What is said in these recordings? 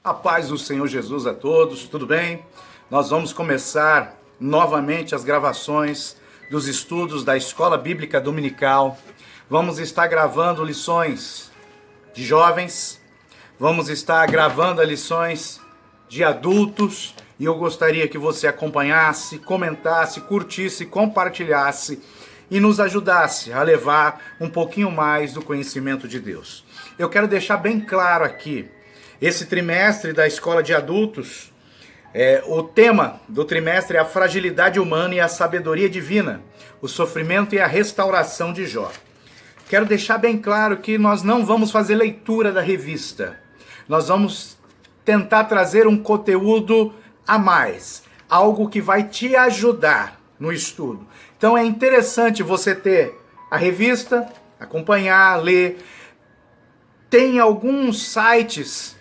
A paz do Senhor Jesus a todos, tudo bem? Nós vamos começar novamente as gravações dos estudos da Escola Bíblica Dominical. Vamos estar gravando lições de jovens, vamos estar gravando lições de adultos e eu gostaria que você acompanhasse, comentasse, curtisse, compartilhasse e nos ajudasse a levar um pouquinho mais do conhecimento de Deus. Eu quero deixar bem claro aqui, esse trimestre da Escola de Adultos, o tema do trimestre é a fragilidade humana e a sabedoria divina, o sofrimento e a restauração de Jó. Quero deixar bem claro que nós não vamos fazer leitura da revista. Nós vamos tentar trazer um conteúdo a mais, algo que vai te ajudar no estudo. Então é interessante você ter a revista, acompanhar, ler. Tem alguns sites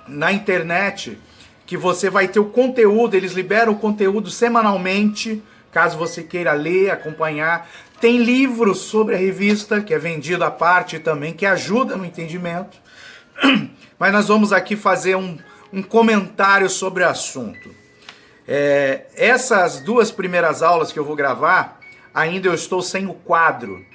na internet que você vai ter o conteúdo, eles liberam o conteúdo semanalmente, caso você queira ler, acompanhar. Tem livros sobre a revista, que é vendido à parte também, que ajuda no entendimento. Mas nós vamos aqui fazer um comentário sobre o assunto. Essas duas primeiras aulas que eu vou gravar, ainda eu estou sem o quadro,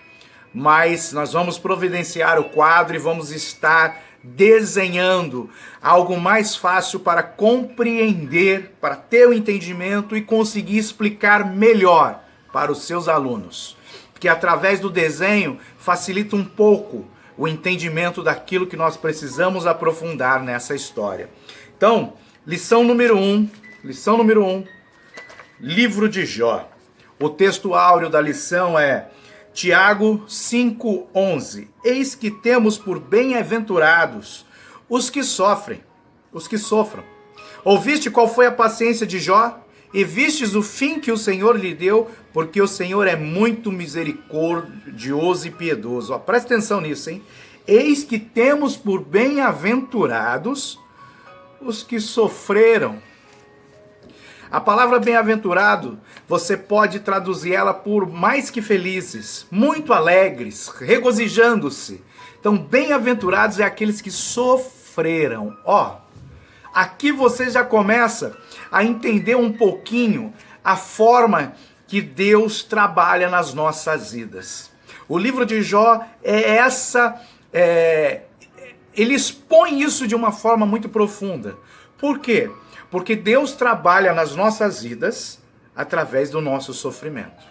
mas nós vamos providenciar o quadro e vamos estar desenhando algo mais fácil para compreender, para ter o entendimento e conseguir explicar melhor para os seus alunos. Porque através do desenho facilita um pouco o entendimento daquilo que nós precisamos aprofundar nessa história. Então, lição número 1, livro de Jó. O texto áureo da lição é Tiago 5:11. Eis que temos por bem-aventurados os que sofrem, Ouviste qual foi a paciência de Jó? E vistes o fim que o Senhor lhe deu? Porque o Senhor é muito misericordioso e piedoso. Presta atenção nisso, hein? Eis que temos por bem-aventurados os que sofreram. A palavra bem-aventurado, você pode traduzir ela por mais que felizes, muito alegres, regozijando-se. Então, bem-aventurados é aqueles que sofreram. Aqui você já começa a entender um pouquinho a forma que Deus trabalha nas nossas vidas. O livro de Jó ele expõe isso de uma forma muito profunda. Por quê? Porque Deus trabalha nas nossas vidas através do nosso sofrimento.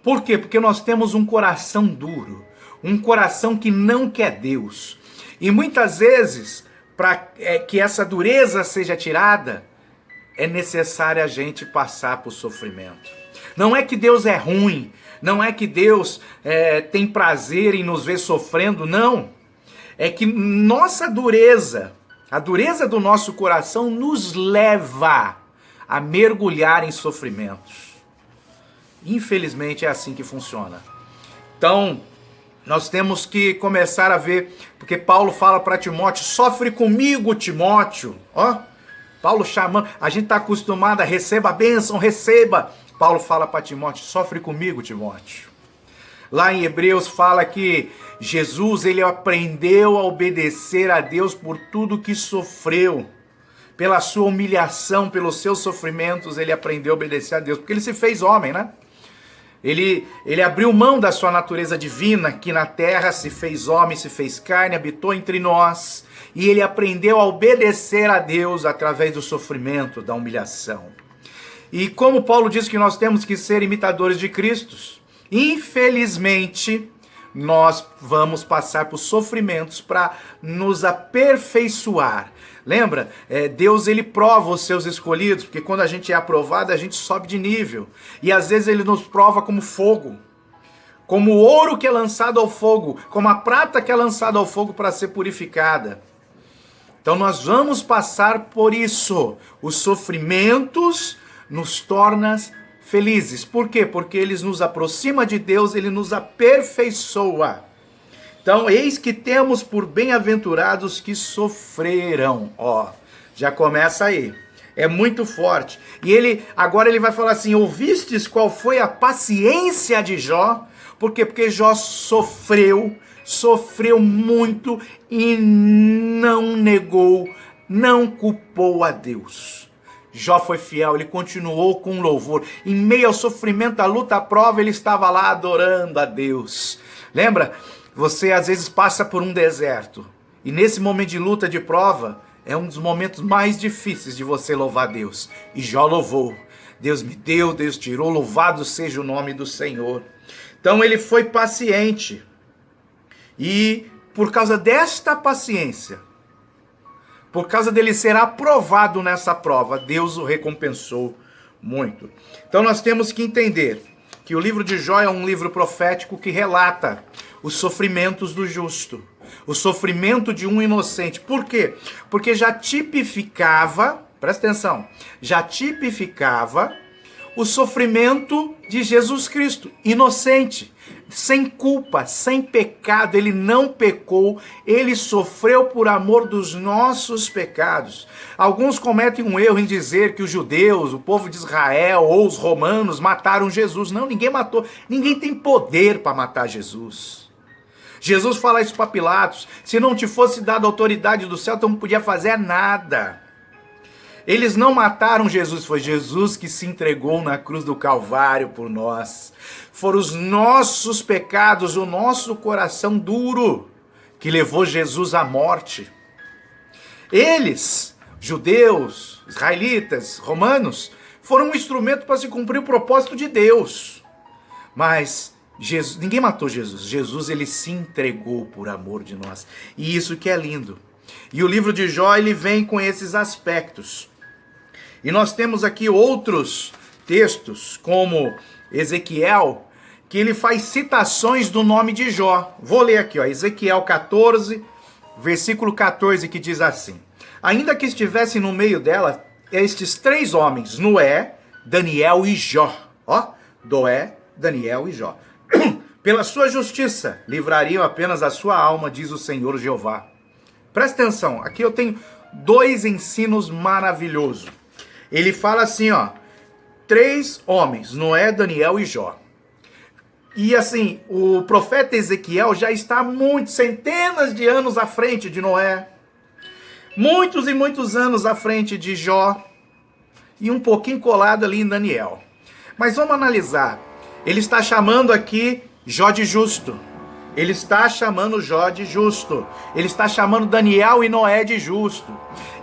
Por quê? Porque nós temos um coração duro, um coração que não quer Deus. E muitas vezes, para que essa dureza seja tirada, é necessário a gente passar por sofrimento. Não é que Deus é ruim, não é que Deus tem prazer em nos ver sofrendo, não. É que nossa dureza, a dureza do nosso coração nos leva a mergulhar em sofrimentos. Infelizmente é assim que funciona. Então, nós temos que começar a ver, porque Paulo fala para Timóteo, sofre comigo, Timóteo. Paulo chamando, a gente está acostumado a receba a bênção, receba. Paulo fala para Timóteo, sofre comigo, Timóteo. Lá em Hebreus fala que Jesus, ele aprendeu a obedecer a Deus por tudo que sofreu. Pela sua humilhação, pelos seus sofrimentos, ele aprendeu a obedecer a Deus. Porque ele se fez homem, né? Ele abriu mão da sua natureza divina, que na terra se fez homem, se fez carne, habitou entre nós. E ele aprendeu a obedecer a Deus através do sofrimento, da humilhação. E como Paulo diz que nós temos que ser imitadores de Cristo, infelizmente, nós vamos passar por sofrimentos para nos aperfeiçoar. Lembra? Deus, ele prova os seus escolhidos, porque quando a gente é aprovado, a gente sobe de nível. E às vezes ele nos prova como fogo, como o ouro que é lançado ao fogo, como a prata que é lançada ao fogo para ser purificada. Então nós vamos passar por isso. Os sofrimentos nos tornam felizes. Por quê? Porque eles nos aproximam de Deus, ele nos aperfeiçoa. Então, eis que temos por bem-aventurados que sofreram. Já começa aí. É muito forte. E agora ele vai falar assim, ouvistes qual foi a paciência de Jó? Por quê? Porque Jó sofreu muito e não negou não culpou a Deus. Jó foi fiel, ele continuou com louvor. Em meio ao sofrimento, à luta, à prova, ele estava lá adorando a Deus. Lembra? Você às vezes passa por um deserto. E nesse momento de luta, de prova, é um dos momentos mais difíceis de você louvar a Deus. E Jó louvou. Deus me deu, Deus tirou, louvado seja o nome do Senhor. Então ele foi paciente. E por causa desta paciência, por causa dele ser aprovado nessa prova, Deus o recompensou muito. Então nós temos que entender que o livro de Jó é um livro profético que relata os sofrimentos do justo, o sofrimento de um inocente. Por quê? Porque já tipificava, presta atenção, já tipificava o sofrimento de Jesus Cristo, inocente, sem culpa, sem pecado. Ele não pecou, ele sofreu por amor dos nossos pecados. Alguns cometem um erro em dizer que os judeus, o povo de Israel ou os romanos mataram Jesus. Não, ninguém matou, ninguém tem poder para matar Jesus. Jesus fala isso para Pilatos: se não te fosse dada autoridade do céu, tu não podia fazer nada. Eles não mataram Jesus, foi Jesus que se entregou na cruz do Calvário por nós. Foram os nossos pecados, o nosso coração duro, que levou Jesus à morte. Eles, judeus, israelitas, romanos, foram um instrumento para se cumprir o propósito de Deus. Mas Jesus, ninguém matou Jesus. Jesus, ele se entregou por amor de nós. E isso que é lindo. E o livro de Jó, ele vem com esses aspectos. E nós temos aqui outros textos, como Ezequiel, que ele faz citações do nome de Jó. Vou ler aqui, ó, Ezequiel 14, versículo 14, que diz assim: ainda que estivessem no meio dela estes três homens, Noé, Daniel e Jó. Ó, Noé, Daniel e Jó. Pela sua justiça livrariam apenas a sua alma, diz o Senhor Jeová. Presta atenção, aqui eu tenho dois ensinos maravilhosos. Ele fala assim, ó, três homens, Noé, Daniel e Jó. E assim, o profeta Ezequiel já está centenas de anos à frente de Noé, muitos e muitos anos à frente de Jó, e um pouquinho colado ali em Daniel. Mas vamos analisar. Ele está chamando aqui Jó de justo. Ele está chamando Jó de justo. Ele está chamando Daniel e Noé de justo.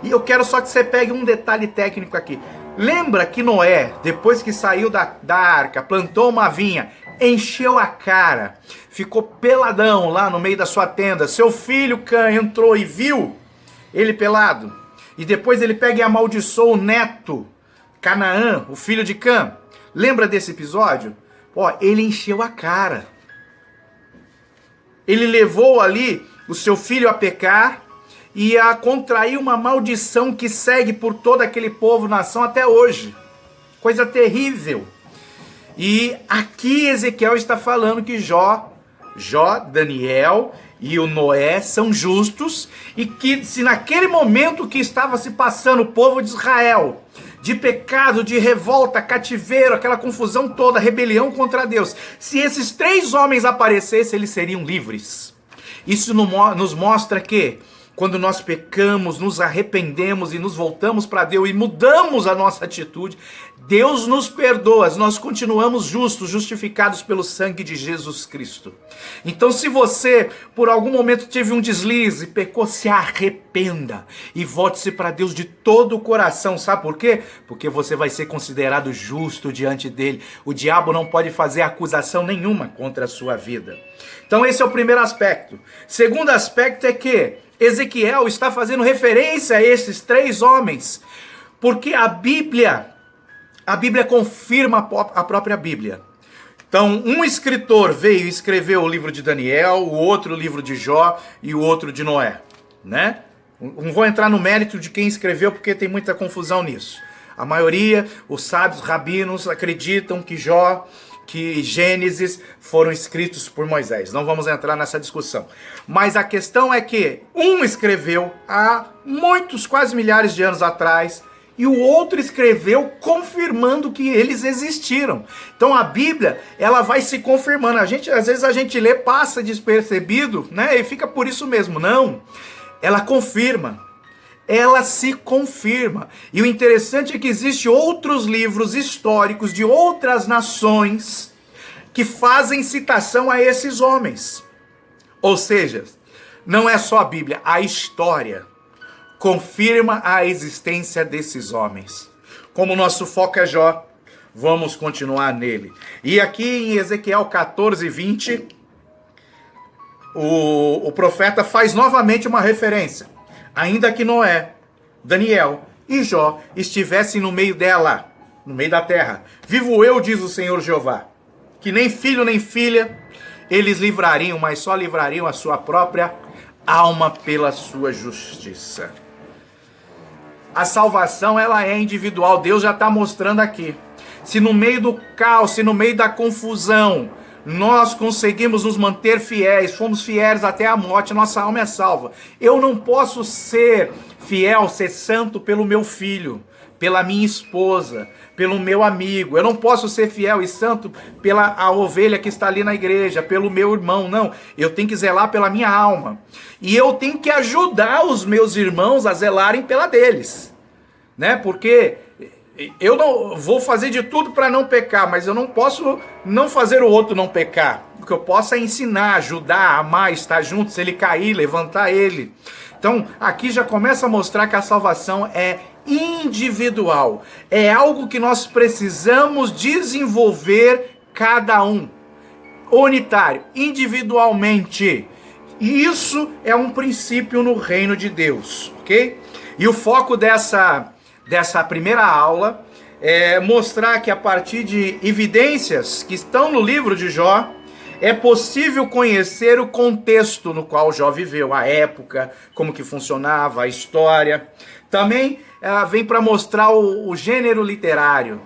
E eu quero só que você pegue um detalhe técnico aqui. Lembra que Noé, depois que saiu da arca, plantou uma vinha, encheu a cara, ficou peladão lá no meio da sua tenda. Seu filho Cã entrou e viu ele pelado. E depois ele pega e amaldiçoou o neto, Canaã, o filho de Cã. Lembra desse episódio? Ó, ele encheu a cara. Ele levou ali o seu filho a pecar e a contrair uma maldição que segue por todo aquele povo, nação até hoje. Coisa terrível. E aqui Ezequiel está falando que Jó, Daniel e o Noé são justos, e que se naquele momento que estava se passando o povo de Israel, de pecado, de revolta, cativeiro, aquela confusão toda, rebelião contra Deus, se esses três homens aparecessem, eles seriam livres. Isso nos mostra que quando nós pecamos, nos arrependemos e nos voltamos para Deus e mudamos a nossa atitude, Deus nos perdoa, nós continuamos justos, justificados pelo sangue de Jesus Cristo. Então, se você, por algum momento, teve um deslize, pecou, se arrependa e volte-se para Deus de todo o coração. Sabe por quê? Porque você vai ser considerado justo diante dele. O diabo não pode fazer acusação nenhuma contra a sua vida. Então, esse é o primeiro aspecto. Segundo aspecto é que Ezequiel está fazendo referência a esses três homens, porque a Bíblia confirma a própria Bíblia. Então, um escritor veio e escreveu o livro de Daniel, o outro o livro de Jó e o outro de Noé, né? Não vou entrar no mérito de quem escreveu, porque tem muita confusão nisso. A maioria, os sábios, rabinos, acreditam que Gênesis foram escritos por Moisés. Não vamos entrar nessa discussão. Mas a questão é que um escreveu há muitos, quase milhares de anos atrás, e o outro escreveu confirmando que eles existiram. Então a Bíblia, ela vai se confirmando. Às vezes a gente lê, passa despercebido, né? E fica por isso mesmo. Não. Ela confirma. ela se confirma. E o interessante é que existem outros livros históricos de outras nações que fazem citação a esses homens. Ou seja, não é só a Bíblia, a história confirma a existência desses homens. Como o nosso foco é Jó, vamos continuar nele. E aqui em Ezequiel 14, 20, o profeta faz novamente uma referência. Ainda que Noé, Daniel e Jó estivessem no meio dela, no meio da terra, vivo eu, diz o Senhor Jeová, que nem filho nem filha eles livrariam, mas só livrariam a sua própria alma pela sua justiça. A salvação, ela é individual. Deus já está mostrando aqui. Se no meio do caos, se no meio da confusão, nós conseguimos nos manter fiéis, fomos fiéis até a morte, nossa alma é salva. Eu não posso ser fiel, ser santo pelo meu filho, pela minha esposa, pelo meu amigo. Eu não posso ser fiel e santo pela a ovelha que está ali na igreja, pelo meu irmão. Não, eu tenho que zelar pela minha alma. E eu tenho que ajudar os meus irmãos a zelarem pela deles, né? Porque eu não vou fazer de tudo para não pecar, mas eu não posso não fazer o outro não pecar. O que eu posso é ensinar, ajudar, amar, estar junto, se ele cair, levantar ele. Então, aqui já começa a mostrar que a salvação é individual. É algo que nós precisamos desenvolver cada um. Unitário, individualmente. E isso é um princípio no reino de Deus, ok? E o foco dessa primeira aula é mostrar que a partir de evidências que estão no livro de Jó, é possível conhecer o contexto no qual Jó viveu, a época, como que funcionava, a história. Também vem para mostrar o gênero literário,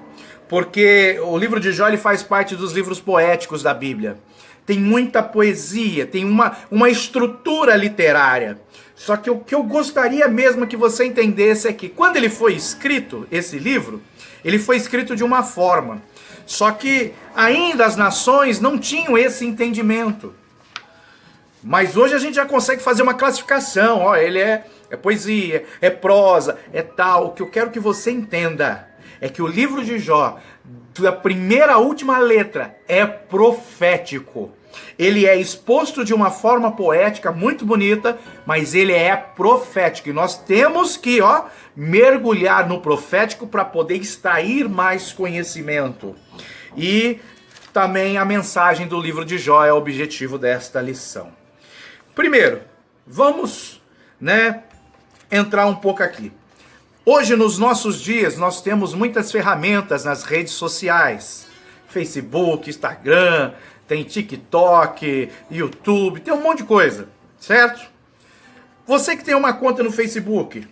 porque o livro de Jó ele faz parte dos livros poéticos da Bíblia. Tem muita poesia, tem uma estrutura literária. Só que o que eu gostaria mesmo que você entendesse é que quando ele foi escrito, esse livro, ele foi escrito de uma forma. Só que ainda as nações não tinham esse entendimento. Mas hoje a gente já consegue fazer uma classificação. Ó, ele é poesia, é prosa, é tal. O que eu quero que você entenda é que o livro de Jó, da primeira à última letra, é profético. Ele é exposto de uma forma poética muito bonita, mas ele é profético. E nós temos que mergulhar no profético para poder extrair mais conhecimento. E também a mensagem do livro de Jó é o objetivo desta lição. Primeiro, vamos entrar um pouco aqui. Hoje, nos nossos dias, nós temos muitas ferramentas nas redes sociais. Facebook, Instagram, tem TikTok, YouTube, tem um monte de coisa, certo? Você que tem uma conta no Facebook,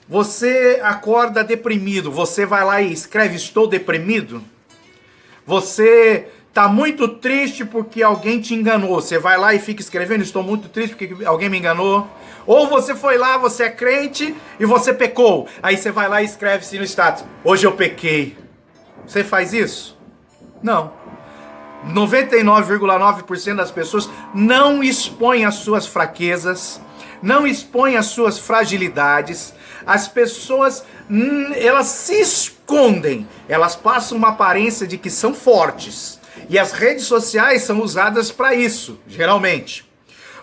você acorda deprimido, você vai lá e escreve "estou deprimido"? Você está muito triste porque alguém te enganou, você vai lá e fica escrevendo "estou muito triste porque alguém me enganou"? Ou você foi lá, você é crente e você pecou, aí você vai lá e escreve-se no status "hoje eu pequei". Você faz isso? Não. 99,9% das pessoas não expõem as suas fraquezas, não expõem as suas fragilidades. As pessoas, elas se escondem, elas passam uma aparência de que são fortes. E as redes sociais são usadas para isso, geralmente.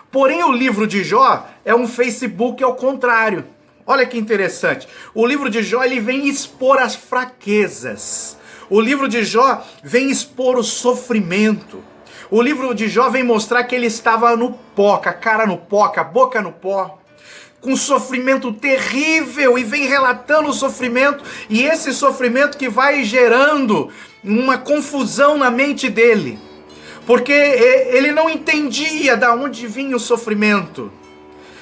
Porém, o livro de Jó é um Facebook ao contrário. Olha que interessante. O livro de Jó ele vem expor as fraquezas. O livro de Jó vem expor o sofrimento. O livro de Jó vem mostrar que ele estava no pó, com a cara no pó, com a boca no pó, com um sofrimento terrível, e vem relatando o sofrimento, e esse sofrimento que vai gerando uma confusão na mente dele, porque ele não entendia de onde vinha o sofrimento.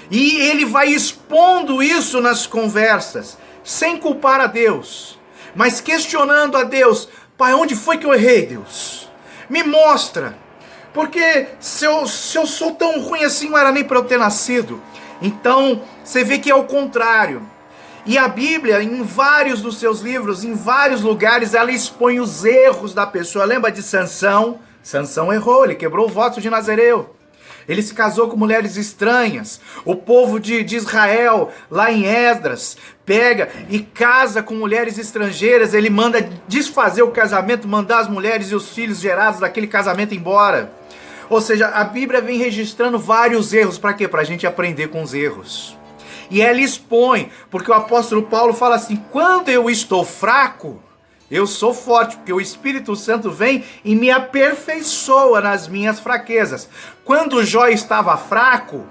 E ele vai expondo isso nas conversas, sem culpar a Deus, mas questionando a Deus: Pai, onde foi que eu errei, Deus? Me mostra, porque se eu sou tão ruim assim, não era nem para eu ter nascido. Então, você vê que é o contrário. E a Bíblia, em vários dos seus livros, em vários lugares, ela expõe os erros da pessoa. Lembra de Sansão? Sansão errou, ele quebrou o voto de Nazireu. Ele se casou com mulheres estranhas. O povo de Israel, lá em Esdras, pega e casa com mulheres estrangeiras. Ele manda desfazer o casamento, mandar as mulheres e os filhos gerados daquele casamento embora. Ou seja, a Bíblia vem registrando vários erros. Para quê? Para a gente aprender com os erros. E ela expõe, porque o apóstolo Paulo fala assim: quando eu estou fraco, eu sou forte, porque o Espírito Santo vem e me aperfeiçoa nas minhas fraquezas. Quando Jó estava fraco,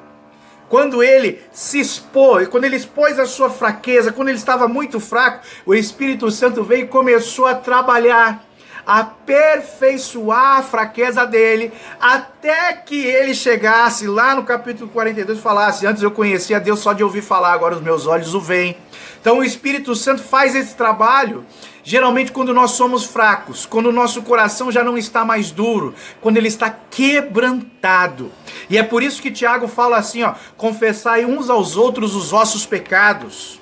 quando ele se expôs, quando ele expôs a sua fraqueza, quando ele estava muito fraco, o Espírito Santo veio e começou a trabalhar, a aperfeiçoar a fraqueza dele, até que ele chegasse lá no capítulo 42 e falasse: antes eu conhecia Deus só de ouvir falar, agora os meus olhos o veem. Então o Espírito Santo faz esse trabalho, geralmente quando nós somos fracos, quando o nosso coração já não está mais duro, quando ele está quebrantado. E é por isso que Tiago fala assim, confessai uns aos outros os vossos pecados,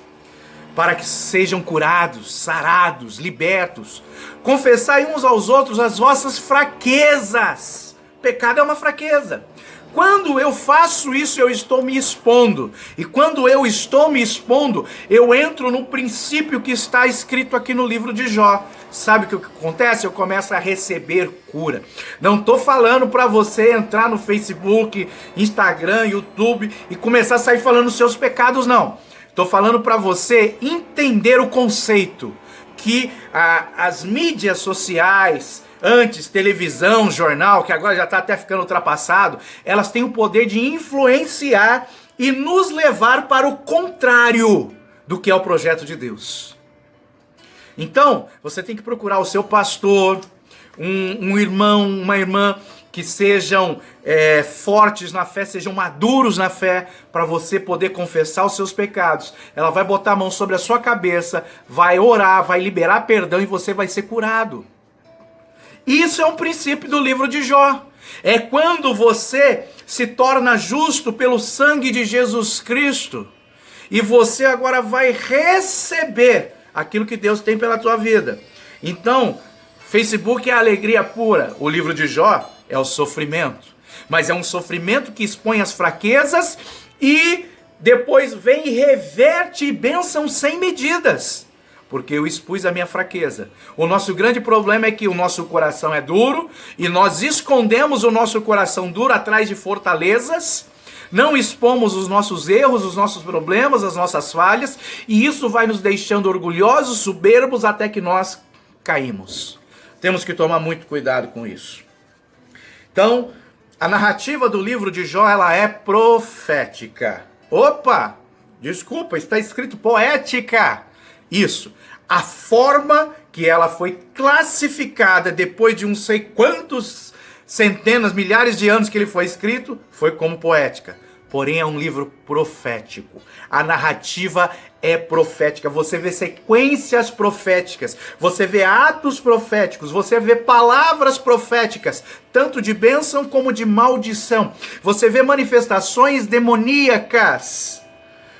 para que sejam curados, sarados, libertos. Confessai uns aos outros as vossas fraquezas. Pecado é uma fraqueza. Quando eu faço isso, eu estou me expondo. E quando eu estou me expondo, eu entro no princípio que está escrito aqui no livro de Jó. Sabe o que acontece? Eu começo a receber cura. Não estou falando para você entrar no Facebook, Instagram, YouTube e começar a sair falando os seus pecados, não. Estou falando para você entender o conceito que as mídias sociais, antes televisão, jornal, que agora já está até ficando ultrapassado, elas têm o poder de influenciar e nos levar para o contrário do que é o projeto de Deus. Então, você tem que procurar o seu pastor, um irmão, uma irmã, que sejam fortes na fé, sejam maduros na fé, para você poder confessar os seus pecados. Ela vai botar a mão sobre a sua cabeça, vai orar, vai liberar perdão e você vai ser curado. Isso é um princípio do livro de Jó. É quando você se torna justo pelo sangue de Jesus Cristo e você agora vai receber aquilo que Deus tem pela tua vida. Então, Facebook é a alegria pura. O livro de Jó é o sofrimento. Mas é um sofrimento que expõe as fraquezas e depois vem e reverte bênção sem medidas. Porque eu expus a minha fraqueza. O nosso grande problema é que o nosso coração é duro e nós escondemos o nosso coração duro atrás de fortalezas, não expomos os nossos erros, os nossos problemas, as nossas falhas, e isso vai nos deixando orgulhosos, soberbos, até que nós caímos. Temos que tomar muito cuidado com isso. Então, a narrativa do livro de Jó, ela é profética. Opa! Desculpa, está escrito poética. Isso. A forma que ela foi classificada depois de uns sei quantos centenas, milhares de anos que ele foi escrito, foi como poética. Porém, é um livro profético. A narrativa é profética. Você vê sequências proféticas, você vê atos proféticos, você vê palavras proféticas, tanto de bênção como de maldição. Você vê manifestações demoníacas.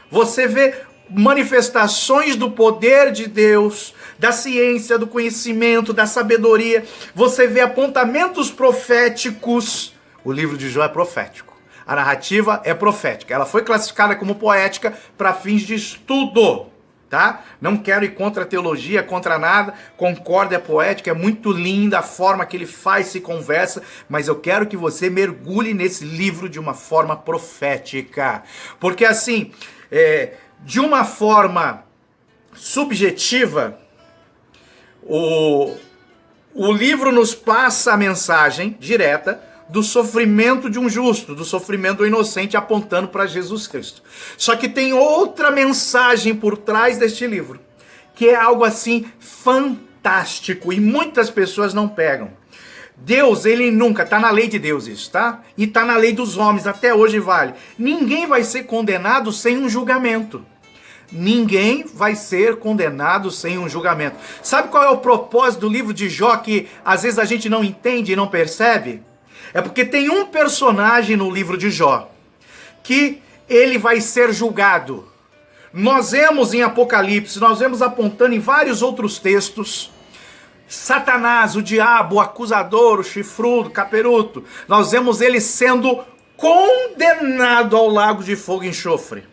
Você vê manifestações do poder de Deus, da ciência, do conhecimento, da sabedoria. Você vê apontamentos proféticos. O livro de Jó é profético. A narrativa é profética. Ela foi classificada como poética para fins de estudo, tá? Não quero ir contra a teologia, contra nada. Concordo, é poética, é muito linda a forma que ele faz, se conversa, mas eu quero que você mergulhe nesse livro de uma forma profética. Porque assim, de uma forma subjetiva, o livro nos passa a mensagem direta do sofrimento de um justo, do sofrimento do inocente, apontando para Jesus Cristo. Só que tem outra mensagem por trás deste livro, que é algo assim fantástico, e muitas pessoas não pegam. Deus, ele nunca, tá na lei de Deus isso, tá? E tá na lei dos homens, até hoje vale. Ninguém vai ser condenado sem um julgamento. Ninguém vai ser condenado sem um julgamento. Sabe qual é o propósito do livro de Jó que às vezes a gente não entende e não percebe? É porque tem um personagem no livro de Jó que ele vai ser julgado. Nós vemos em Apocalipse, nós vemos apontando em vários outros textos, Satanás, o diabo, o acusador, o chifrudo, o caperuto. Nós vemos ele sendo condenado ao lago de fogo e enxofre,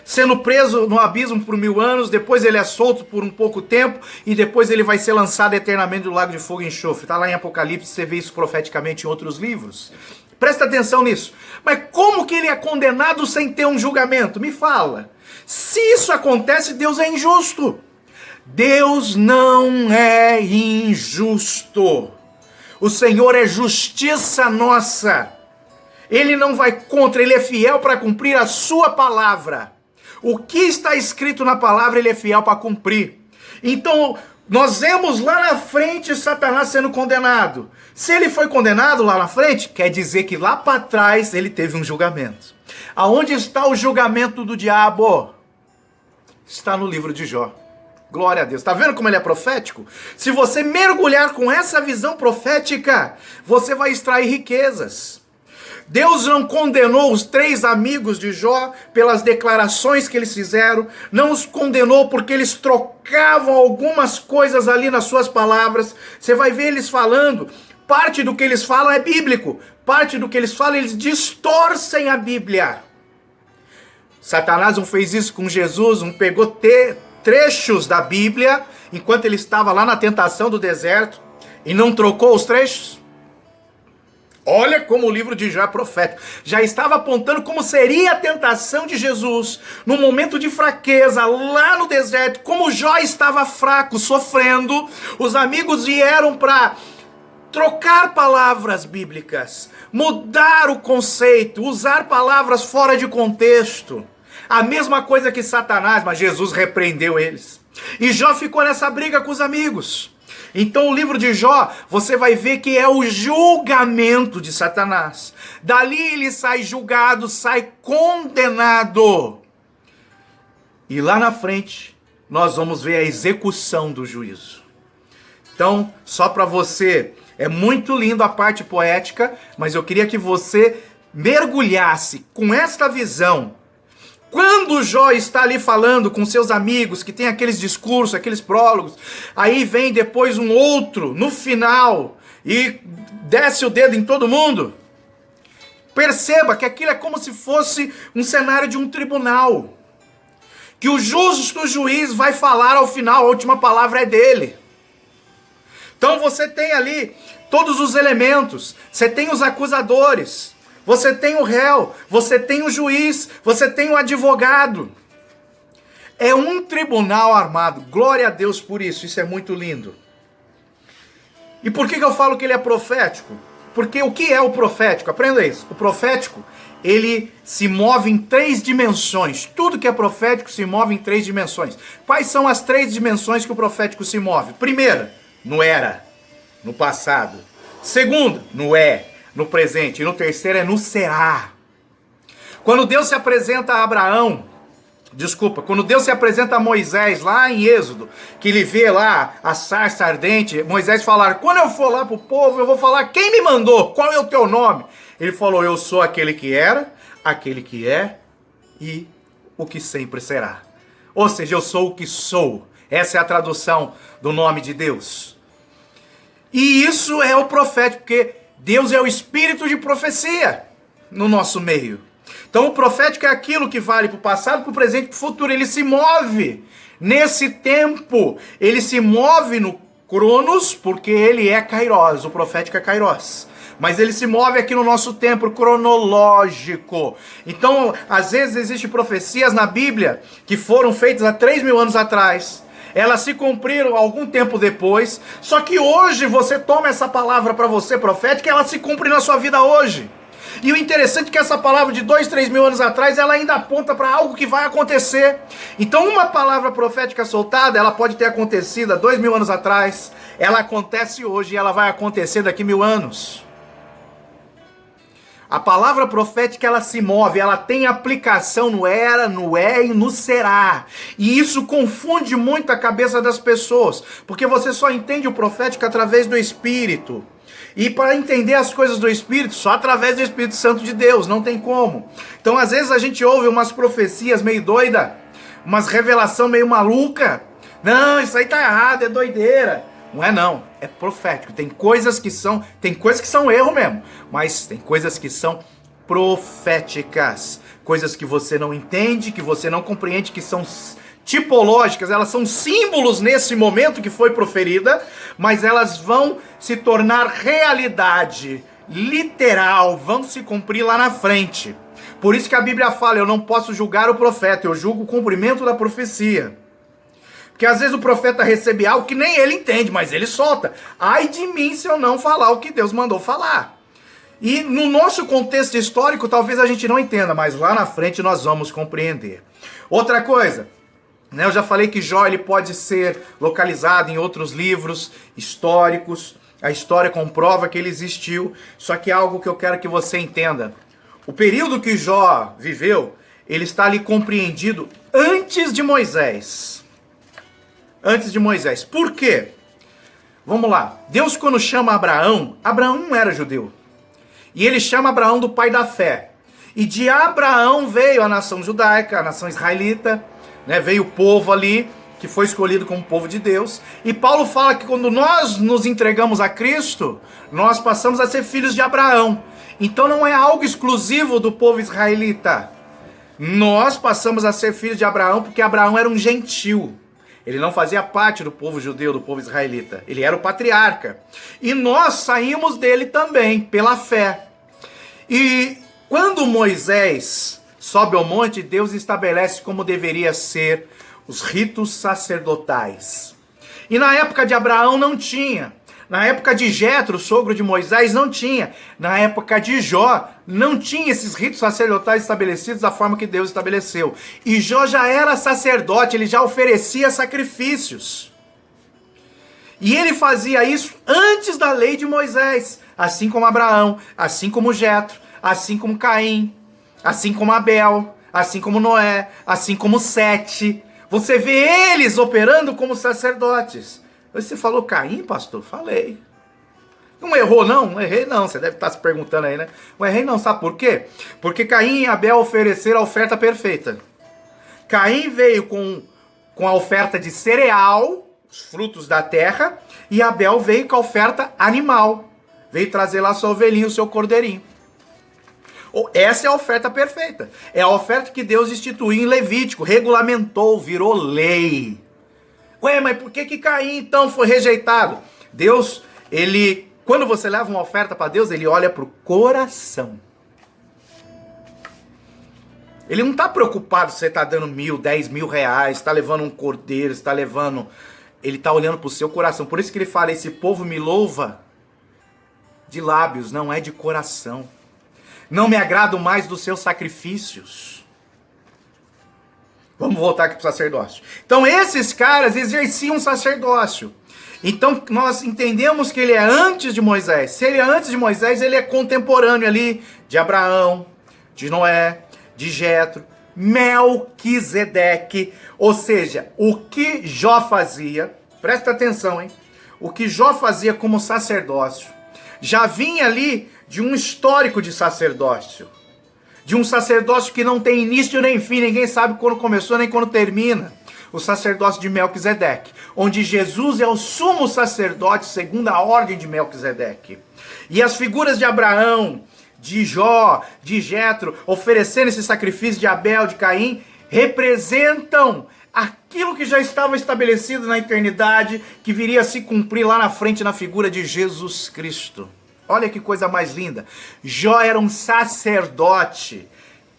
sendo preso no abismo por 1000 anos, depois ele é solto por um pouco tempo, e depois ele vai ser lançado eternamente no lago de fogo e enxofre. Está lá em Apocalipse, você vê isso profeticamente em outros livros. Presta atenção nisso. Mas como que ele é condenado sem ter um julgamento? Me fala. Se isso acontece, Deus é injusto. Deus não é injusto. O Senhor é justiça nossa. Ele não vai contra, ele é fiel para cumprir a sua palavra. O que está escrito na palavra, ele é fiel para cumprir. Então, nós vemos lá na frente Satanás sendo condenado. Se ele foi condenado lá na frente, quer dizer que lá para trás ele teve um julgamento. Aonde está o julgamento do diabo? Está no livro de Jó. Glória a Deus. Está vendo como ele é profético? Se você mergulhar com essa visão profética, você vai extrair riquezas. Deus não condenou os 3 amigos de Jó pelas declarações que eles fizeram, não os condenou porque eles trocavam algumas coisas ali nas suas palavras. Você vai ver eles falando, parte do que eles falam é bíblico, parte do que eles falam, eles distorcem a Bíblia. Satanás não fez isso com Jesus, não pegou trechos da Bíblia, enquanto ele estava lá na tentação do deserto, e não trocou os trechos? Olha como o livro de Jó é profético. Já estava apontando como seria a tentação de Jesus no momento de fraqueza, lá no deserto. Como Jó estava fraco, sofrendo, os amigos vieram para trocar palavras bíblicas, mudar o conceito, usar palavras fora de contexto. A mesma coisa que Satanás, mas Jesus repreendeu eles. E Jó ficou nessa briga com os amigos. Então o livro de Jó, você vai ver que é o julgamento de Satanás. Dali ele sai julgado, sai condenado. E lá na frente, nós vamos ver a execução do juízo. Então, só para você, é muito lindo a parte poética, mas eu queria que você mergulhasse com esta visão. Quando Jó está ali falando com seus amigos, que tem aqueles discursos, aqueles prólogos, aí vem depois um outro, no final, e desce o dedo em todo mundo. Perceba que aquilo é como se fosse um cenário de um tribunal. Que o justo juiz vai falar ao final, a última palavra é dele. Então você tem ali todos os elementos, você tem os acusadores, você tem o réu, você tem o juiz, você tem o advogado. É um tribunal armado. Glória a Deus por isso, isso é muito lindo. E por que eu falo que ele é profético? Porque o que é o profético? Aprenda isso. O profético, ele se move em 3 dimensões. Tudo que é profético se move em 3 dimensões. Quais são as 3 dimensões que o profético se move? Primeira, no era, no passado. Segundo, no é, no presente. E no terceiro é no será. Quando Deus se apresenta a Abraão, quando Deus se apresenta a Moisés lá em Êxodo, que ele vê lá a sarça ardente, Moisés falar, quando eu for lá pro povo, eu vou falar, quem me mandou? Qual é o teu nome? Ele falou, eu sou aquele que era, aquele que é e o que sempre será. Ou seja, eu sou o que sou. Essa é a tradução do nome de Deus. E isso é o profético, porque Deus é o espírito de profecia no nosso meio. Então o profético é aquilo que vale para o passado, para o presente e para o futuro. Ele se move nesse tempo. Ele se move no Cronos, porque ele é Kairos. O profético é Kairos. Mas ele se move aqui no nosso tempo cronológico. Então, às vezes existem profecias na Bíblia que foram feitas há 3.000 anos atrás. Elas se cumpriram algum tempo depois. Só que hoje você toma essa palavra para você profética e ela se cumpre na sua vida hoje. E o interessante é que essa palavra de 2.000, 3.000 anos atrás, ela ainda aponta para algo que vai acontecer. Então uma palavra profética soltada, ela pode ter acontecido há 2.000 anos atrás, ela acontece hoje e ela vai acontecer daqui 1.000 anos. A palavra profética, ela se move, ela tem aplicação no era, no é e no será. E isso confunde muito a cabeça das pessoas, porque você só entende o profético através do Espírito. E para entender as coisas do Espírito, só através do Espírito Santo de Deus, não tem como. Então às vezes a gente ouve umas profecias meio doidas, umas revelação meio maluca. Não, isso aí tá errado, é doideira. Não é não, é profético. Tem coisas que são erro mesmo, mas tem coisas que são proféticas. Coisas que você não entende, que você não compreende, que são tipológicas, elas são símbolos nesse momento que foi proferida, mas elas vão se tornar realidade, literal, vão se cumprir lá na frente. Por isso que a Bíblia fala, eu não posso julgar o profeta, eu julgo o cumprimento da profecia. Porque às vezes o profeta recebe algo que nem ele entende, mas ele solta. Ai de mim se eu não falar o que Deus mandou falar. E no nosso contexto histórico, talvez a gente não entenda, mas lá na frente nós vamos compreender. Outra coisa, né, eu já falei que Jó ele pode ser localizado em outros livros históricos. A história comprova que ele existiu, só que é algo que eu quero que você entenda. O período que Jó viveu, ele está ali compreendido antes de Moisés. Antes de Moisés. Por quê? Vamos lá. Deus, quando chama Abraão, Abraão não era judeu. E ele chama Abraão do pai da fé. E de Abraão veio a nação judaica, a nação israelita, né? Veio o povo ali, que foi escolhido como povo de Deus. E Paulo fala que quando nós nos entregamos a Cristo, nós passamos a ser filhos de Abraão. Então não é algo exclusivo do povo israelita. Nós passamos a ser filhos de Abraão porque Abraão era um gentil. Ele não fazia parte do povo judeu, do povo israelita. Ele era o patriarca. E nós saímos dele também, pela fé. E quando Moisés sobe ao monte, Deus estabelece como deveria ser os ritos sacerdotais. E na época de Abraão não tinha. Na época de Jetro, sogro de Moisés, não tinha. Na época de Jó, não tinha esses ritos sacerdotais estabelecidos da forma que Deus estabeleceu. E Jó já era sacerdote, ele já oferecia sacrifícios. E ele fazia isso antes da lei de Moisés. Assim como Abraão, assim como Jetro, assim como Caim, assim como Abel, assim como Noé, assim como Sete. Você vê eles operando como sacerdotes. Você falou Caim, pastor? Falei. Não errou não? Não errei não. Você deve estar se perguntando aí, né? Não errei não. Sabe por quê? Porque Caim e Abel ofereceram a oferta perfeita. Caim veio com a oferta de cereal, os frutos da terra, e Abel veio com a oferta animal. Veio trazer lá sua ovelhinha, o seu cordeirinho. Essa é a oferta perfeita. É a oferta que Deus instituiu em Levítico, regulamentou, virou lei. Ué, mas por que Caim então foi rejeitado? Deus, ele, quando você leva uma oferta para Deus, ele olha para o coração. Ele não está preocupado se você está dando 1.000, 10.000 reais, está levando um cordeiro, está levando... Ele está olhando para o seu coração. Por isso que ele fala, esse povo me louva de lábios, não é de coração. Não me agrado mais dos seus sacrifícios. Vamos voltar aqui para o sacerdócio. Então esses caras exerciam sacerdócio. Então nós entendemos que ele é antes de Moisés. Se ele é antes de Moisés, ele é contemporâneo ali de Abraão, de Noé, de Jetro, Melquisedeque. Ou seja, o que Jó fazia, presta atenção, hein? O que Jó fazia como sacerdócio, já vinha ali de um histórico de sacerdócio. De um sacerdócio que não tem início nem fim, ninguém sabe quando começou nem quando termina. O sacerdócio de Melquisedeque, onde Jesus é o sumo sacerdote segundo a ordem de Melquisedeque. E as figuras de Abraão, de Jó, de Jetro, oferecendo esse sacrifício de Abel, de Caim, representam aquilo que já estava estabelecido na eternidade, que viria a se cumprir lá na frente na figura de Jesus Cristo. Olha que coisa mais linda. Jó era um sacerdote,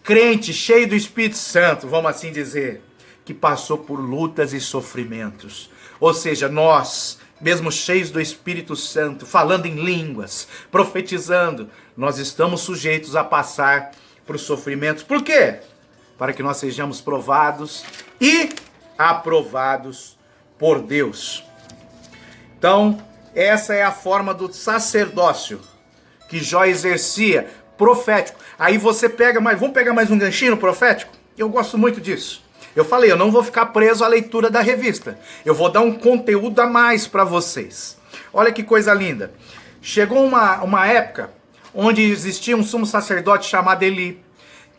crente, cheio do Espírito Santo, vamos assim dizer, que passou por lutas e sofrimentos. Ou seja, nós, mesmo cheios do Espírito Santo, falando em línguas, profetizando, nós estamos sujeitos a passar por sofrimentos. Por quê? Para que nós sejamos provados e aprovados por Deus. Então, essa é a forma do sacerdócio que Jó exercia, profético. Aí você pega mais, vamos pegar mais um ganchinho profético? Eu gosto muito disso. Eu falei, eu não vou ficar preso à leitura da revista. Eu vou dar um conteúdo a mais para vocês. Olha que coisa linda. Chegou uma época onde existia um sumo sacerdote chamado Eli,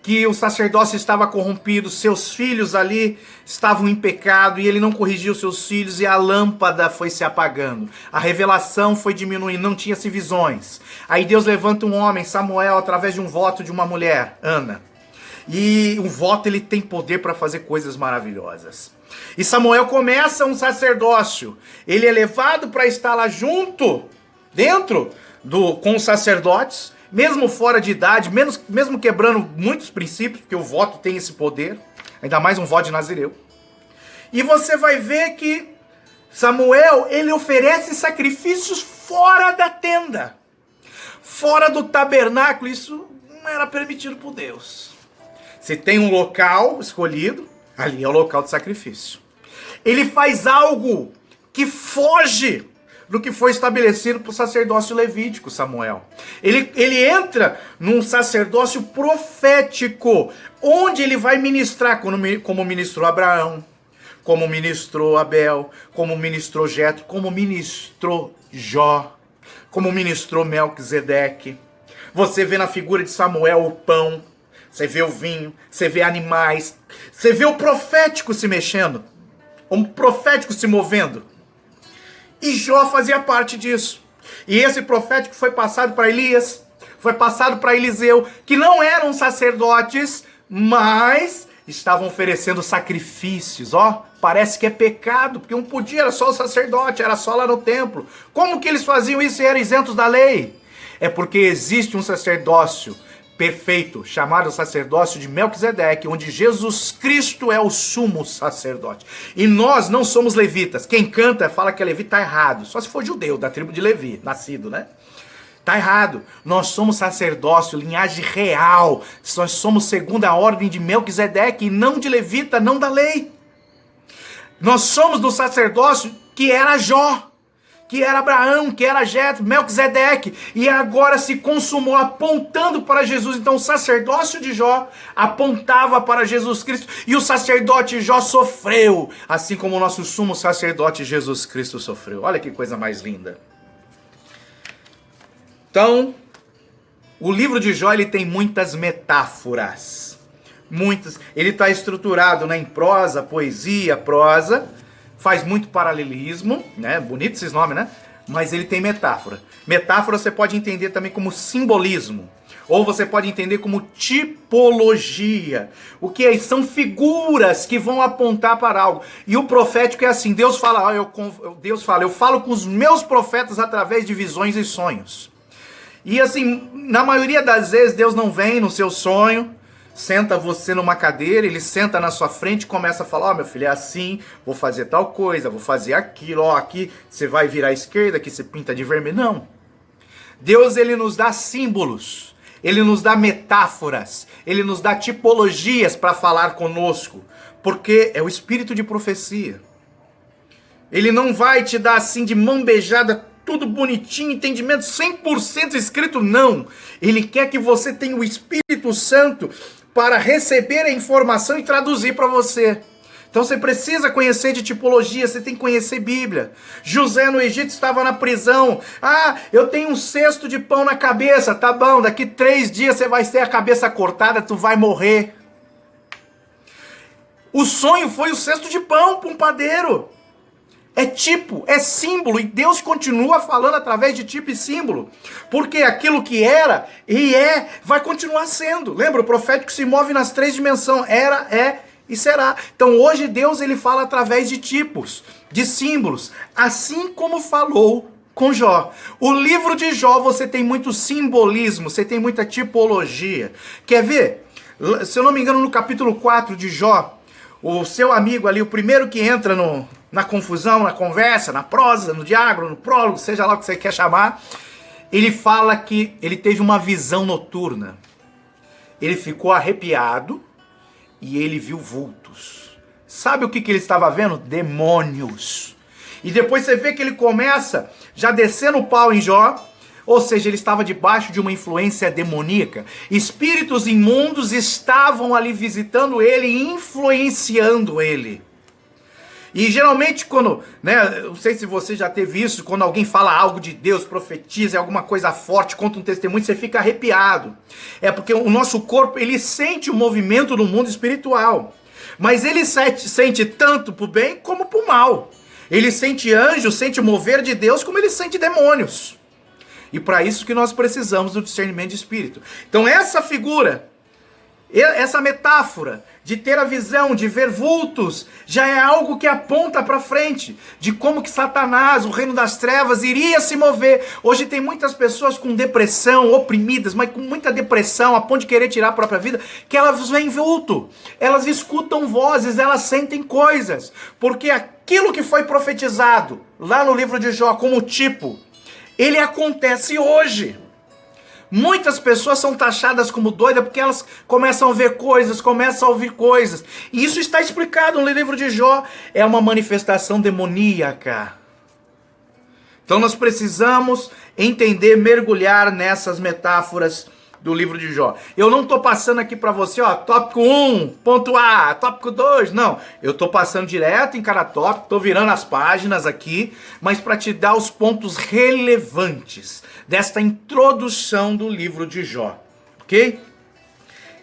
que o sacerdócio estava corrompido, seus filhos ali estavam em pecado e ele não corrigiu seus filhos e a lâmpada foi se apagando. A revelação foi diminuindo, não tinha-se visões. Aí Deus levanta um homem, Samuel, através de um voto de uma mulher, Ana. E o voto ele tem poder para fazer coisas maravilhosas. E Samuel começa um sacerdócio. Ele é levado para estar lá junto, com os sacerdotes, mesmo fora de idade, mesmo quebrando muitos princípios, porque o voto tem esse poder, ainda mais um voto de Nazireu. E você vai ver que Samuel, ele oferece sacrifícios fora da tenda, fora do tabernáculo. Isso não era permitido por Deus. Se tem um local escolhido, ali é o local de sacrifício. Ele faz algo que foge do que foi estabelecido para o sacerdócio levítico, Samuel. Ele entra num sacerdócio profético, onde ele vai ministrar, como ministrou Abraão, como ministrou Abel, como ministrou Jetro, como ministrou Jó, como ministrou Melquisedeque. Você vê na figura de Samuel o pão, você vê o vinho, você vê animais, você vê o profético se mexendo, o profético se movendo. E Jó fazia parte disso. E esse profético foi passado para Elias, foi passado para Eliseu, que não eram sacerdotes, mas estavam oferecendo sacrifícios. Parece que é pecado, porque não podia, era só o sacerdote, era só lá no templo. Como que eles faziam isso e eram isentos da lei? É porque existe um sacerdócio perfeito, chamado sacerdócio de Melquisedeque, onde Jesus Cristo é o sumo sacerdote. E nós não somos levitas. Quem canta fala que é levita, tá errado. Só se for judeu, da tribo de Levi, nascido, né? Tá errado. Nós somos sacerdócio, linhagem real. Nós somos segundo a ordem de Melquisedeque e não de levita, não da lei. Nós somos do sacerdócio que era Jó, que era Abraão, que era Jetro, Melquisedeque, e agora se consumou apontando para Jesus. Então o sacerdócio de Jó apontava para Jesus Cristo, e o sacerdote Jó sofreu, assim como o nosso sumo sacerdote Jesus Cristo sofreu. Olha que coisa mais linda. Então, o livro de Jó ele tem muitas metáforas, ele está estruturado, né, em prosa, poesia, prosa. Faz muito paralelismo, né? Bonito esses nomes, né? Mas ele tem metáfora. Metáfora você pode entender também como simbolismo. Ou você pode entender como tipologia. O que é? São figuras que vão apontar para algo. E o profético é assim. Deus fala, eu falo com os meus profetas através de visões e sonhos. E assim, na maioria das vezes, Deus não vem no seu sonho, senta você numa cadeira, ele senta na sua frente e começa a falar, meu filho, é assim, vou fazer tal coisa, vou fazer aquilo, aqui você vai virar à esquerda, aqui você pinta de vermelho. Não. Deus, ele nos dá símbolos, ele nos dá metáforas, ele nos dá tipologias para falar conosco, porque é o espírito de profecia. Ele não vai te dar assim de mão beijada, tudo bonitinho, entendimento 100% escrito, não. Ele quer que você tenha o Espírito Santo para receber a informação e traduzir para você. Então você precisa conhecer de tipologia, você tem que conhecer Bíblia. José no Egito estava na prisão. Eu tenho um cesto de pão na cabeça. Tá bom, daqui 3 dias você vai ter a cabeça cortada, tu vai morrer. O sonho foi o cesto de pão para um padeiro. É tipo, é símbolo, e Deus continua falando através de tipo e símbolo, porque aquilo que era e vai continuar sendo. Lembra, o profético se move nas 3 dimensões, era, é e será. Então hoje Deus ele fala através de tipos, de símbolos, assim como falou com Jó. O livro de Jó você tem muito simbolismo, você tem muita tipologia. Quer ver? Se eu não me engano, no capítulo 4 de Jó, o seu amigo ali, o primeiro que entra na confusão, na conversa, na prosa, no diálogo, no prólogo, seja lá o que você quer chamar, ele fala que ele teve uma visão noturna. Ele ficou arrepiado e ele viu vultos. Sabe o que ele estava vendo? Demônios. E depois você vê que ele começa já descendo o pau em Jó, ou seja, ele estava debaixo de uma influência demoníaca. Espíritos imundos estavam ali visitando ele e influenciando ele. E geralmente quando, né, não sei se você já teve isso, quando alguém fala algo de Deus, profetiza, é alguma coisa forte, conta um testemunho, você fica arrepiado. É porque o nosso corpo, ele sente o movimento do mundo espiritual. Mas ele sente tanto pro bem como pro mal. Ele sente anjos, sente o mover de Deus, como ele sente demônios. E para isso que nós precisamos do discernimento de espírito. Então essa figura, essa metáfora de ter a visão, de ver vultos, já é algo que aponta para frente, de como que Satanás, o reino das trevas, iria se mover. Hoje tem muitas pessoas com depressão, oprimidas, mas com muita depressão, a ponto de querer tirar a própria vida, que elas veem vulto, elas escutam vozes, elas sentem coisas, porque aquilo que foi profetizado lá no livro de Jó como tipo, ele acontece hoje. Muitas pessoas são taxadas como doidas porque elas começam a ver coisas, começam a ouvir coisas. E isso está explicado no livro de Jó. É uma manifestação demoníaca. Então nós precisamos entender, mergulhar nessas metáforas do livro de Jó. Eu não estou passando aqui para você, ó, tópico 1, ponto A, tópico 2, não. Eu estou passando direto em cada tópico, estou virando as páginas aqui, mas para te dar os pontos relevantes desta introdução do livro de Jó, ok?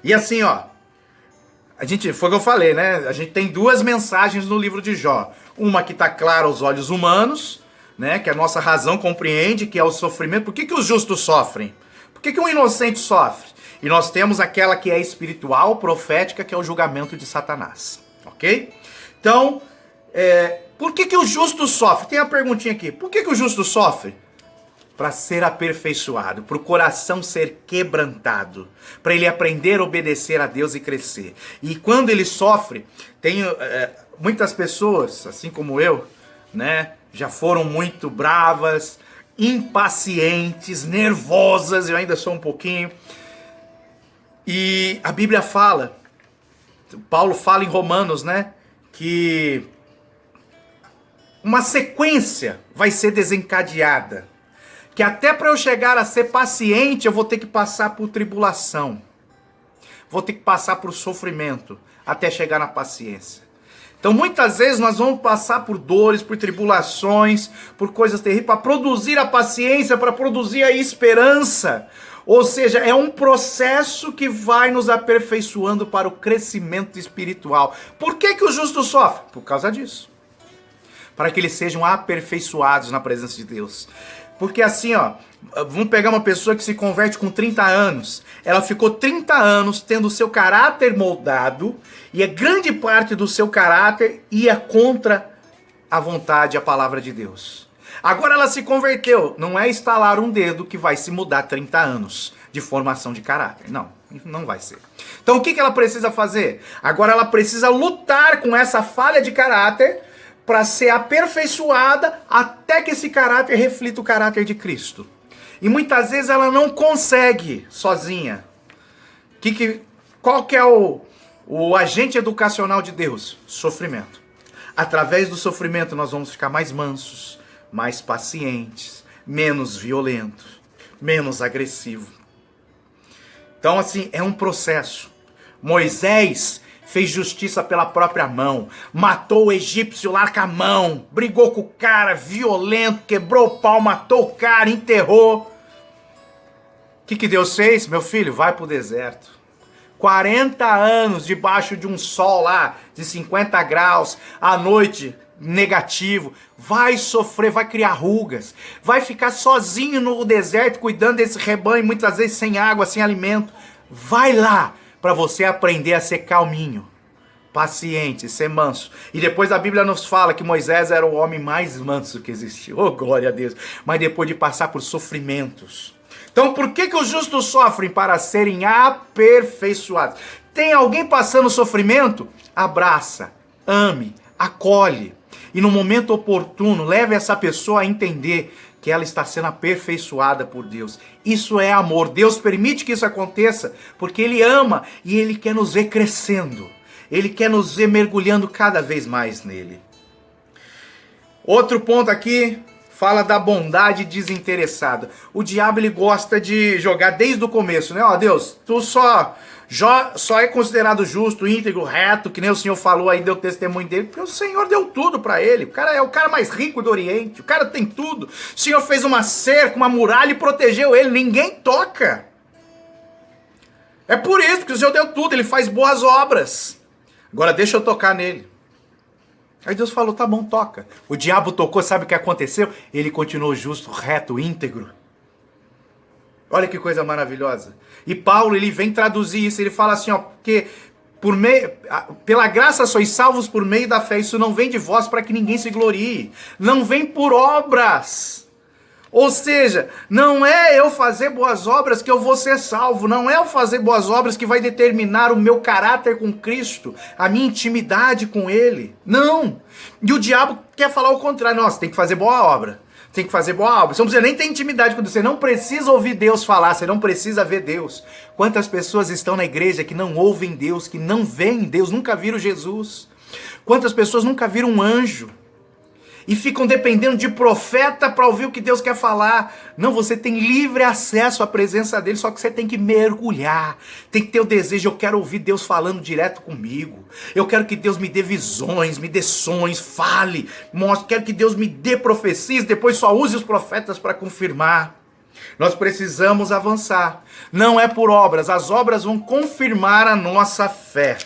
E assim, ó, foi o que eu falei, né? A gente tem duas mensagens no livro de Jó. Uma que está clara aos olhos humanos, né? Que a nossa razão compreende, que é o sofrimento. Por que os justos sofrem? Por que um inocente sofre? E nós temos aquela que é espiritual, profética, que é o julgamento de Satanás, ok? Então, por que o justo sofre? Tem a perguntinha aqui. Por que o justo sofre? Para ser aperfeiçoado, para o coração ser quebrantado, para ele aprender a obedecer a Deus e crescer. E quando ele sofre, tem muitas pessoas, assim como eu, né, já foram muito bravas, impacientes, nervosas, eu ainda sou um pouquinho. E a Bíblia fala, Paulo fala em Romanos, né, que uma sequência vai ser desencadeada. Que até para eu chegar a ser paciente, eu vou ter que passar por tribulação. Vou ter que passar por sofrimento, até chegar na paciência. Então muitas vezes nós vamos passar por dores, por tribulações, por coisas terríveis, para produzir a paciência, para produzir a esperança. Ou seja, é um processo que vai nos aperfeiçoando para o crescimento espiritual. Por que o justo sofre? Por causa disso. Para que eles sejam aperfeiçoados na presença de Deus. Porque assim, ó, vamos pegar uma pessoa que se converte com 30 anos. Ela ficou 30 anos tendo o seu caráter moldado e a grande parte do seu caráter ia contra a vontade, a palavra de Deus. Agora ela se converteu. Não é estalar um dedo que vai se mudar 30 anos de formação de caráter. Não, não vai ser. Então o que ela precisa fazer? Agora ela precisa lutar com essa falha de caráter para ser aperfeiçoada até que esse caráter reflita o caráter de Cristo. E muitas vezes ela não consegue sozinha. Qual que é o agente educacional de Deus? Sofrimento. Através do sofrimento nós vamos ficar mais mansos, mais pacientes, menos violentos, menos agressivos. Então assim, é um processo. Moisés fez justiça pela própria mão, matou o egípcio lá com a mão, brigou com o cara, violento, quebrou o pau, matou o cara, enterrou. O que Deus fez? Meu filho, vai pro deserto. 40 anos debaixo de um sol lá, de 50 graus, à noite, negativo. Vai sofrer, vai criar rugas, vai ficar sozinho no deserto, cuidando desse rebanho, muitas vezes sem água, sem alimento. Vai lá, para você aprender a ser calminho, paciente, ser manso. E depois a Bíblia nos fala que Moisés era o homem mais manso que existiu. Oh, glória a Deus. Mas depois de passar por sofrimentos. Então por que os justos sofrem? Para serem aperfeiçoados. Tem alguém passando sofrimento? Abraça, ame, acolhe. E no momento oportuno, leve essa pessoa a entender que ela está sendo aperfeiçoada por Deus. Isso é amor. Deus permite que isso aconteça porque Ele ama e Ele quer nos ver crescendo. Ele quer nos ver mergulhando cada vez mais nele. Outro ponto aqui fala da bondade desinteressada. O diabo ele gosta de jogar desde o começo, né? Ó, Deus, tu só Jó só é considerado justo, íntegro, reto, que nem o Senhor falou aí, deu testemunho dele, porque o Senhor deu tudo para ele. O cara é o cara mais rico do Oriente, o cara tem tudo. O Senhor fez uma cerca, uma muralha e protegeu ele, ninguém toca. É por isso que o Senhor deu tudo, ele faz boas obras. Agora deixa eu tocar nele. Aí Deus falou, tá bom, toca. O diabo tocou, sabe o que aconteceu? Ele continuou justo, reto, íntegro. Olha que coisa maravilhosa. E Paulo, ele vem traduzir isso, ele fala assim, ó, porque pela graça sois salvos por meio da fé, isso não vem de vós para que ninguém se glorie, não vem por obras. Ou seja, não é eu fazer boas obras que eu vou ser salvo, não é eu fazer boas obras que vai determinar o meu caráter com Cristo, a minha intimidade com Ele. Não! E o diabo quer falar o contrário. Nossa, tem que fazer boa obra. Tem que fazer boa obra. Você não precisa nem ter intimidade com Deus. Você não precisa ouvir Deus falar. Você não precisa ver Deus. Quantas pessoas estão na igreja que não ouvem Deus, que não veem Deus, nunca viram Jesus? Quantas pessoas nunca viram um anjo? E ficam dependendo de profeta para ouvir o que Deus quer falar. Não, você tem livre acesso à presença dele, só que você tem que mergulhar. Tem que ter o desejo, eu quero ouvir Deus falando direto comigo. Eu quero que Deus me dê visões, me dê sonhos, fale, mostre. Quero que Deus me dê profecias, depois só use os profetas para confirmar. Nós precisamos avançar. Não é por obras, as obras vão confirmar a nossa fé.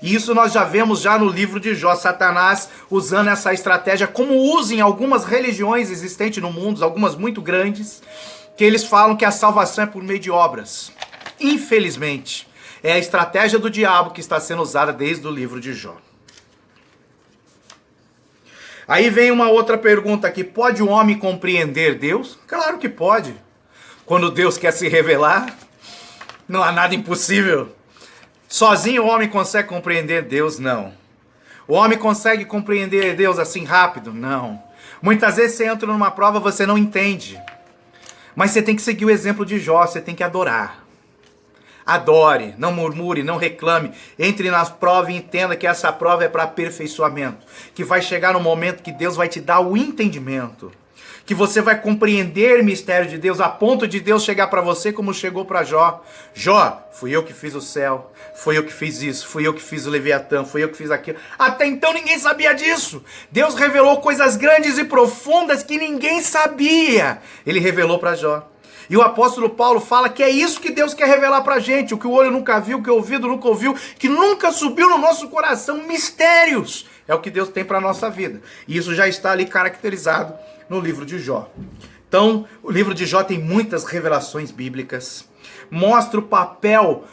E isso nós já vemos já no livro de Jó, Satanás usando essa estratégia, como usa em algumas religiões existentes no mundo, algumas muito grandes, que eles falam que a salvação é por meio de obras. Infelizmente, é a estratégia do diabo que está sendo usada desde o livro de Jó. Aí vem uma outra pergunta aqui, pode o homem compreender Deus? Claro que pode. Quando Deus quer se revelar, não há nada impossível. Sozinho o homem consegue compreender Deus? Não. O homem consegue compreender Deus assim rápido? Não. Muitas vezes você entra numa prova, você não entende. Mas você tem que seguir o exemplo de Jó, você tem que adorar. Adore, não murmure, não reclame. Entre na prova e entenda que essa prova é para aperfeiçoamento. Que vai chegar no momento que Deus vai te dar o entendimento. Que você vai compreender o mistério de Deus, a ponto de Deus chegar para você como chegou para Jó. Jó, fui eu que fiz o céu, fui eu que fiz isso, fui eu que fiz o Leviatã, fui eu que fiz aquilo. Até então ninguém sabia disso. Deus revelou coisas grandes e profundas que ninguém sabia. Ele revelou para Jó. E o apóstolo Paulo fala que é isso que Deus quer revelar pra gente, o que o olho nunca viu, o que o ouvido nunca ouviu, que nunca subiu no nosso coração, mistérios. É o que Deus tem para a nossa vida. E isso já está ali caracterizado no livro de Jó. Então, o livro de Jó tem muitas revelações bíblicas, mostra o papel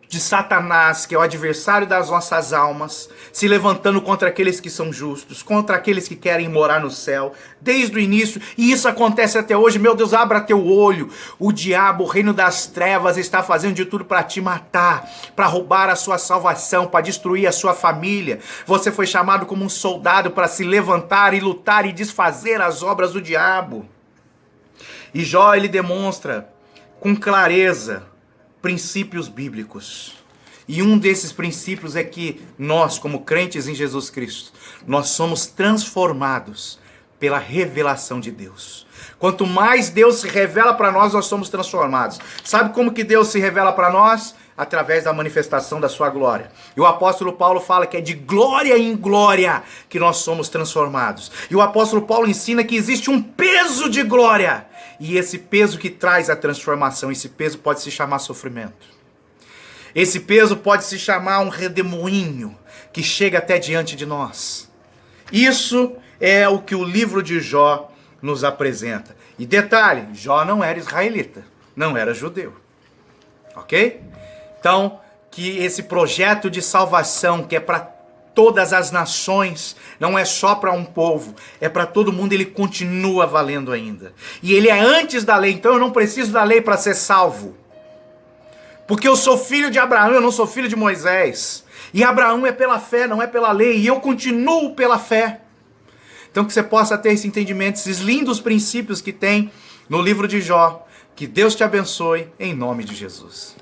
de Satanás, que é o adversário das nossas almas, se levantando contra aqueles que são justos, contra aqueles que querem morar no céu, desde o início, e isso acontece até hoje. Meu Deus, abra teu olho, o diabo, o reino das trevas, está fazendo de tudo para te matar, para roubar a sua salvação, para destruir a sua família. Você foi chamado como um soldado para se levantar e lutar e desfazer as obras do diabo. E Jó, ele demonstra com clareza princípios bíblicos. E um desses princípios é que nós, como crentes em Jesus Cristo, nós somos transformados pela revelação de Deus. Quanto mais Deus se revela para nós, nós somos transformados. Sabe como que Deus se revela para nós? Através da manifestação da sua glória. E o apóstolo Paulo fala que é de glória em glória que nós somos transformados. E o apóstolo Paulo ensina que existe um peso de glória. E esse peso que traz a transformação, esse peso pode se chamar sofrimento. Esse peso pode se chamar um redemoinho que chega até diante de nós. Isso é o que o livro de Jó nos apresenta. E detalhe, Jó não era israelita, não era judeu. Ok? Então, que esse projeto de salvação, que é para todas as nações, não é só para um povo, é para todo mundo, ele continua valendo ainda. E ele é antes da lei, então eu não preciso da lei para ser salvo. Porque eu sou filho de Abraão, eu não sou filho de Moisés. E Abraão é pela fé, não é pela lei, e eu continuo pela fé. Então que você possa ter esse entendimento, esses lindos princípios que tem no livro de Jó. Que Deus te abençoe, em nome de Jesus.